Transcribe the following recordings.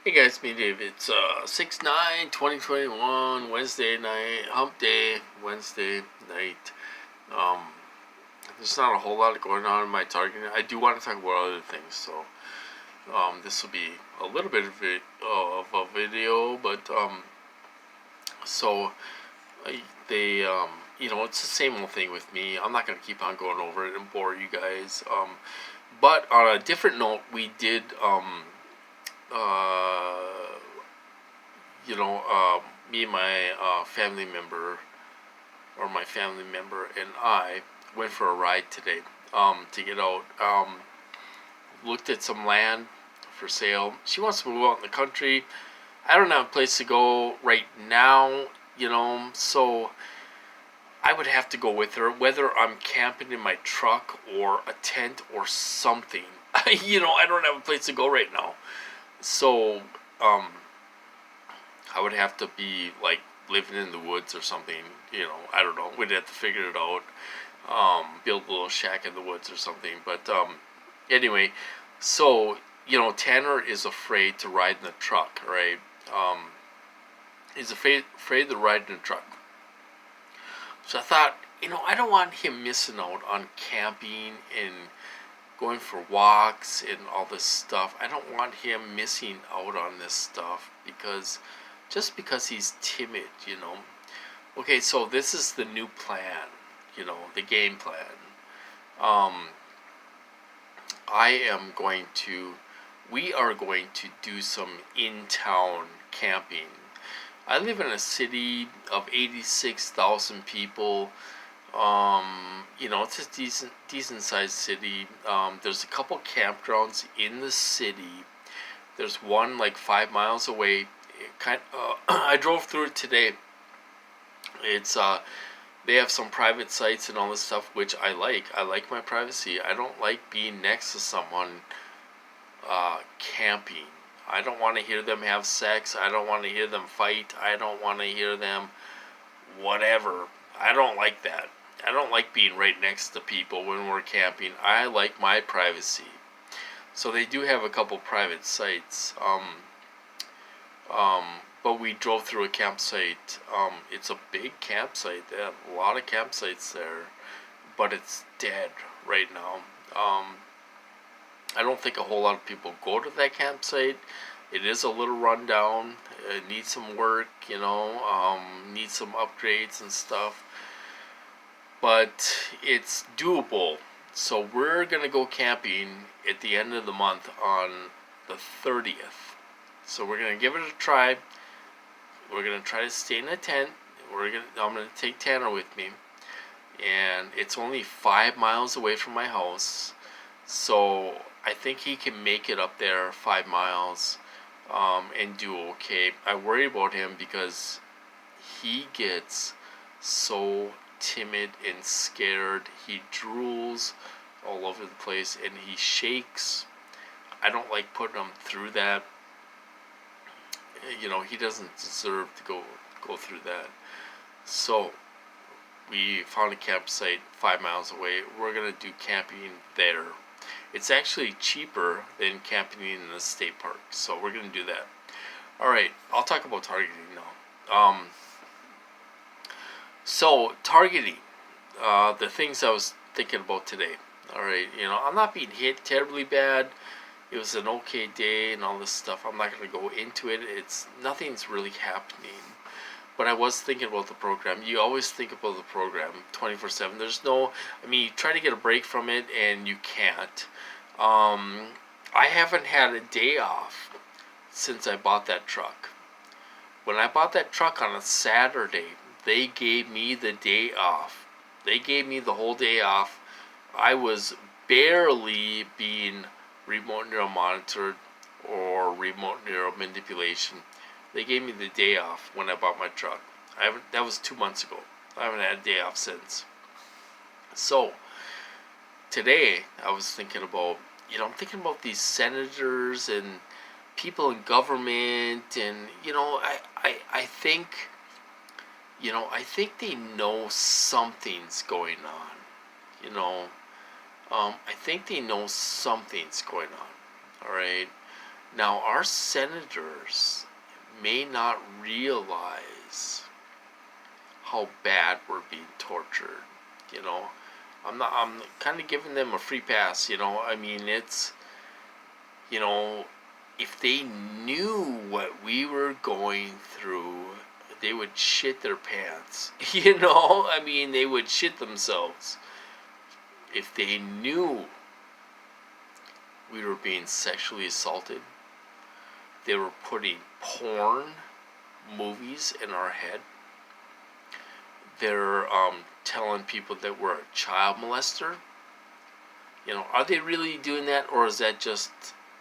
Hey guys, me Dave. It's 6/9/2021, Wednesday night, hump day, Wednesday night. Um, there's not a whole lot going on in my targeting. I do want to talk about other things, so this will be a little bit of a video, but so they it's the same old thing with me. I'm not gonna keep on going over it and bore you guys. But on a different note, we did uh you know, me and my family member, or my family member and I, went for a ride today to get out. Looked at some land for sale. She wants to move out in the country. I don't have a place to go right now, so I would have to go with her, whether I'm camping in my truck or a tent or something. I don't have a place to go right now. So, I would have to be like living in the woods or something. I don't know. We'd have to figure it out. Build a little shack in the woods or something. But anyway, so Tanner is afraid to ride in the truck, right? He's afraid to ride in the truck. So I thought, I don't want him missing out on camping and going for walks and all this stuff. I don't want him missing out on this stuff because he's timid. Okay, so this is the new plan, the game plan. Um, we are going to do some in-town camping. I live in a city of 86,000 people. It's a decent sized city. There's a couple campgrounds in the city. There's one like 5 miles away. I drove through it today. It's they have some private sites and all this stuff, which I like. I like my privacy. I don't like being next to someone camping. I don't want to hear them have sex. I don't want to hear them fight. I don't want to hear them whatever. I don't like that. I don't like being right next to people when we're camping. I like my privacy. So they do have a couple private sites. But we drove through a campsite. It's a big campsite. They have a lot of campsites there, but it's dead right now. I don't think a whole lot of people go to that campsite. It is a little rundown. It needs some work, needs some upgrades and stuff. But it's doable. So we're going to go camping at the end of the month on the 30th. So we're going to give it a try. We're going to try to stay in a tent. I'm going to take Tanner with me. And it's only 5 miles away from my house. So I think he can make it up there 5 miles and do okay. I worry about him because he gets so timid and scared. He drools all over the place and he shakes. I don't like putting him through that. He doesn't deserve to go through that. So we found a campsite 5 miles away. We're gonna do camping there. It's actually cheaper than camping in the state park, so we're gonna do that. All right, I'll talk about targeting now. So targeting, the things I was thinking about today. All right, I'm not being hit terribly bad. It was an okay day and all this stuff. I'm not going to go into it. Nothing's really happening. But I was thinking about the program. You always think about the program 24/7. You try to get a break from it and you can't. I haven't had a day off since I bought that truck. When I bought that truck on a Saturday, they gave me the day off. They gave me the whole day off. I was barely being remote neural monitored or remote neural manipulation. They gave me the day off when I bought my truck. That was 2 months ago. I haven't had a day off since. So today I was thinking about, I'm thinking about these senators and people in government, and I think I think they know something's going on. I think they know something's going on. All right. Now, our senators may not realize how bad we're being tortured. You know, I'm kind of giving them a free pass. You know, I mean, it's, you know, if they knew what we were going through, they would shit their pants. You know, I mean, they would shit themselves if they knew we were being sexually assaulted. They were putting porn movies in our head. They're telling people that we're a child molester. You know, are they really doing that, or is that just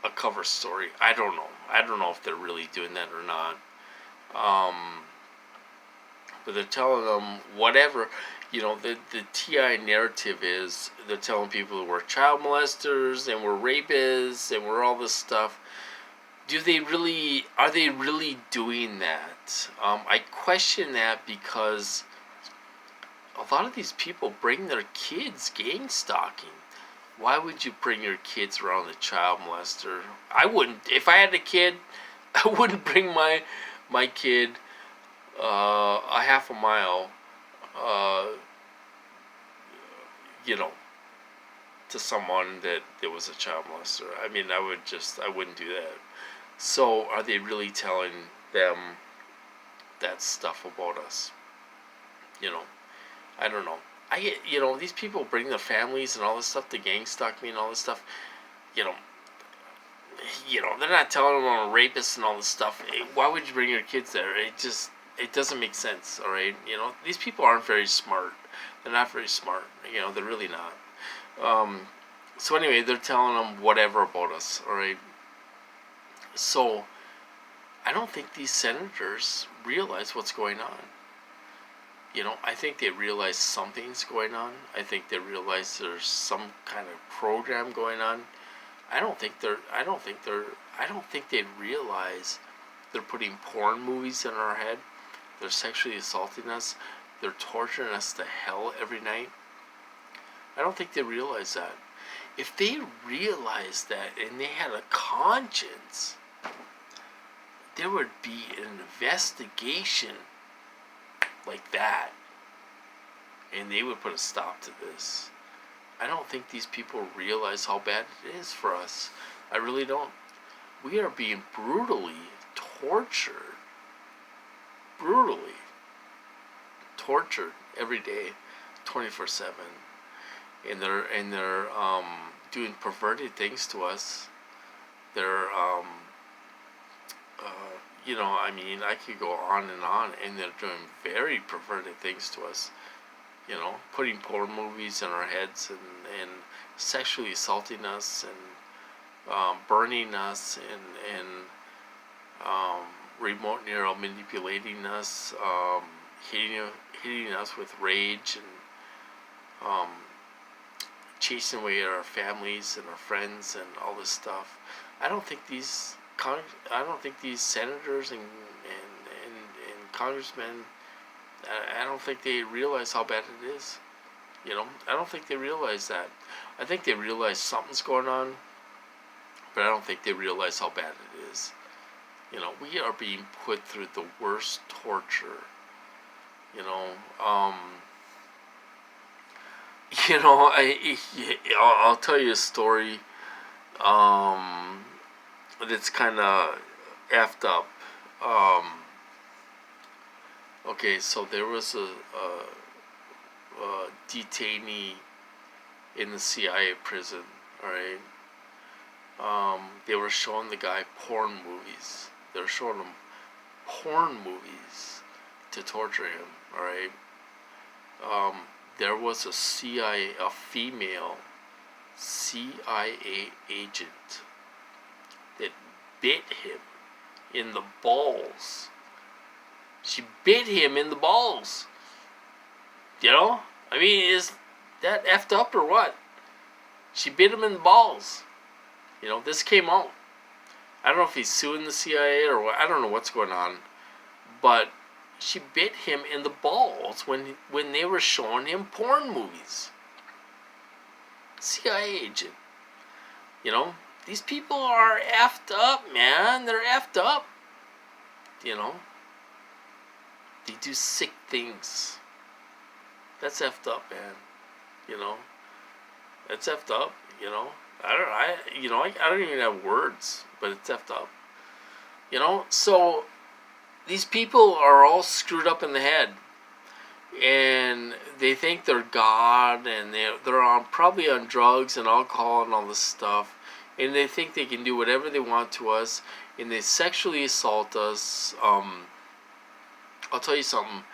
a cover story? I don't know. I don't know if they're really doing that or not. But they're telling them whatever. You know, the TI narrative is they're telling people that we're child molesters and we're rapists and we're all this stuff. Are they really doing that? I question that because a lot of these people bring their kids gang stalking. Why would you bring your kids around a child molester? I wouldn't. If I had a kid, I wouldn't bring my kid a half a mile, you know, to someone that was a child molester. I mean, I wouldn't do that. So, are they really telling them that stuff about us? You know, I don't know. I get, you know, these people bring their families and all this stuff to gang stalk me and all this stuff. You know, they're not telling them I'm a rapist and all this stuff. Why would you bring your kids there? It doesn't make sense. All right, you know, these people aren't very smart. They're not very smart. You know, they're really not. So anyway, they're telling them whatever about us. All right. So, I don't think these senators realize what's going on. You know, I think they realize something's going on. I think they realize there's some kind of program going on. I don't think they realize they're putting porn movies in our head. They're sexually assaulting us. They're torturing us to hell every night. I don't think they realize that. If they realized that and they had a conscience, there would be an investigation like that, and they would put a stop to this. I don't think these people realize how bad it is for us. I really don't. We are being brutally tortured every day, 24/7, and they're doing perverted things to us. They're you know, I mean, I could go on, and they're doing very perverted things to us. You know, putting porn movies in our heads and sexually assaulting us and burning us and remote neural manipulating us, hitting us with rage and chasing away our families and our friends and all this stuff. I don't think these senators and congressmen, I don't think they realize how bad it is. You know, I don't think they realize that. I think they realize something's going on, but I don't think they realize how bad it is. You know, we are being put through the worst torture. You know, I'll tell you a story. That's kind of effed up. Okay, so there was a detainee in the CIA prison. All right. They were showing the guy porn movies. They were showing him porn movies to torture him. All right. There was a female CIA agent that bit him in the balls. She bit him in the balls. You know? I mean, is that effed up or what? She bit him in the balls. You know, this came out. I don't know if he's suing the CIA or what. I don't know what's going on. But she bit him in the balls when they were showing him porn movies. CIA agent. You know? These people are effed up, man. They're effed up. You know? They do sick things. That's effed up, man. You know? That's effed up, you know? I don't even have words, but it's effed up. You know? So, these people are all screwed up in the head. And they think they're God, and they're probably on drugs and alcohol and all this stuff. And they think they can do whatever they want to us, and they sexually assault us. I'll tell you something.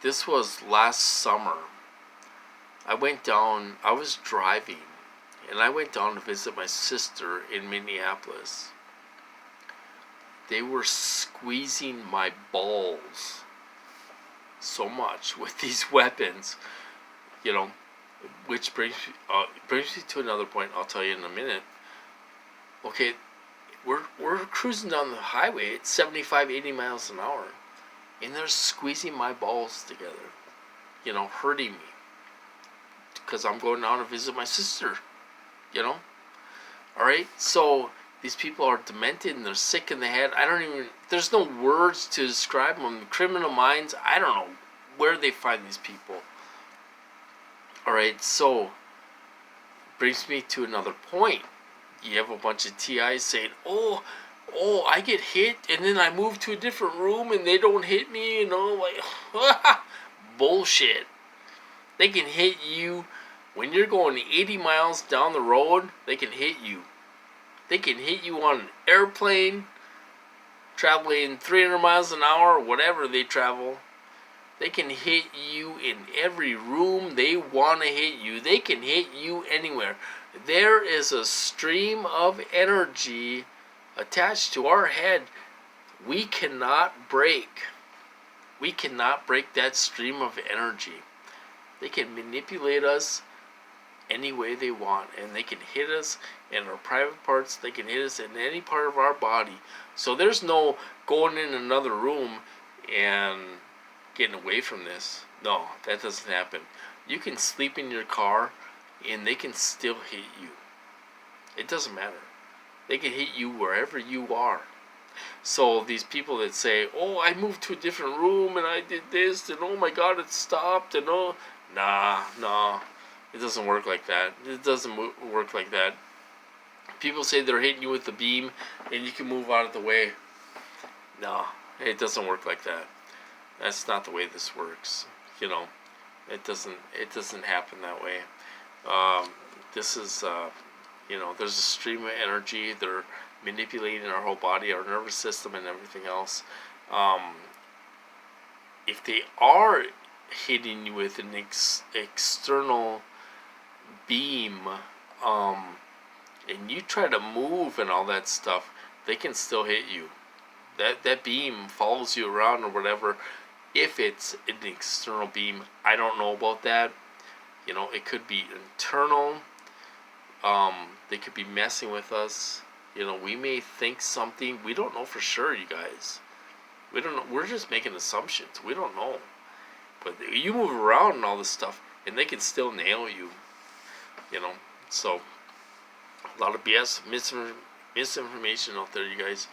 This was last summer. I was driving, and I went down to visit my sister in Minneapolis. They were squeezing my balls so much with these weapons, you know, which brings me to another point I'll tell you in a minute. Okay, we're cruising down the highway at 75, 80 miles an hour, and they're squeezing my balls together, you know, hurting me, because I'm going down to visit my sister, you know. Alright, so these people are demented and they're sick in the head. There's no words to describe them. Criminal minds, I don't know where they find these people. Alright, so, brings me to another point. You have a bunch of TIs saying, oh, I get hit and then I move to a different room and they don't hit me, you know, like, bullshit. They can hit you when you're going 80 miles down the road. They can hit you. They can hit you on an airplane, traveling 300 miles an hour, or whatever they travel. They can hit you in every room they want to hit you. They can hit you anywhere. There is a stream of energy attached to our head we cannot break. We cannot break that stream of energy. They can manipulate us any way they want, and they can hit us in our private parts. They can hit us in any part of our body. So there's no going in another room and getting away from this. No, that doesn't happen. You can sleep in your car and they can still hit you. It doesn't matter. They can hit you wherever you are. So these people that say, oh, I moved to a different room and I did this and oh my God, it stopped and oh, nah. It doesn't work like that. It doesn't work like that. People say they're hitting you with the beam and you can move out of the way. No, it doesn't work like that. That's not the way this works. You know, it doesn't happen that way. This is, you know, there's a stream of energy. They're manipulating our whole body, our nervous system, and everything else. If they are hitting you with an external beam, and you try to move and all that stuff, they can still hit you. That beam follows you around or whatever. If it's an external beam, I don't know about that. You know, it could be internal. They could be messing with us. You know, we may think something. We don't know for sure, you guys. We don't know. We're just making assumptions. We don't know. But you move around and all this stuff, and they can still nail you. You know, so a lot of BS, misinformation out there, you guys.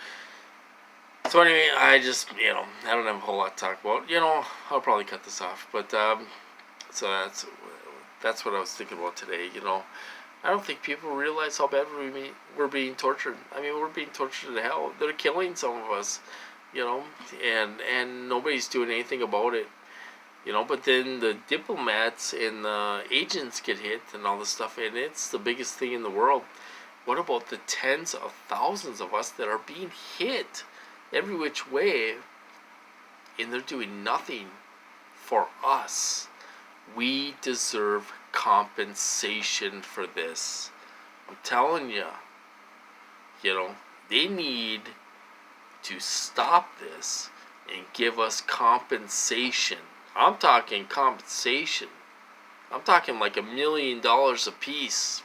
So anyway, I just, you know, I don't have a whole lot to talk about. You know, I'll probably cut this off. But, so that's what I was thinking about today, you know. I don't think people realize how bad we're being tortured. I mean, we're being tortured to hell. They're killing some of us, you know, and nobody's doing anything about it. You know, but then the diplomats and the agents get hit and all this stuff, and it's the biggest thing in the world. What about the tens of thousands of us that are being hit every which way, and they're doing nothing for us? We deserve compensation for this. I'm telling you, you know, they need to stop this and give us compensation. I'm talking compensation. I'm talking like $1 million a piece.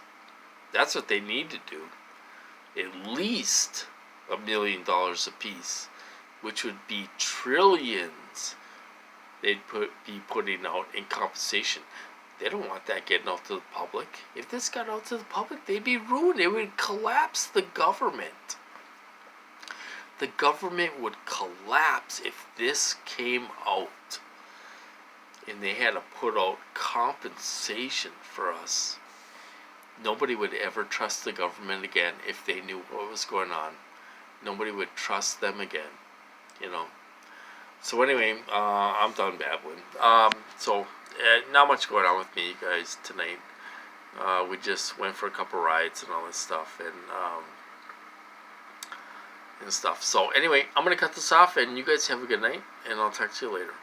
That's what they need to do. At least $1 million a piece, which would be trillions they'd be putting out in compensation. They don't want that getting out to the public. If this got out to the public, they'd be ruined. It would collapse the government. The government would collapse if this came out. And they had to put out compensation for us. Nobody would ever trust the government again if they knew what was going on. Nobody would trust them again, you know. So anyway, I'm done babbling. Not much going on with me, guys, tonight. We just went for a couple rides and all this stuff and stuff. So anyway, I'm gonna cut this off, and you guys have a good night, and I'll talk to you later.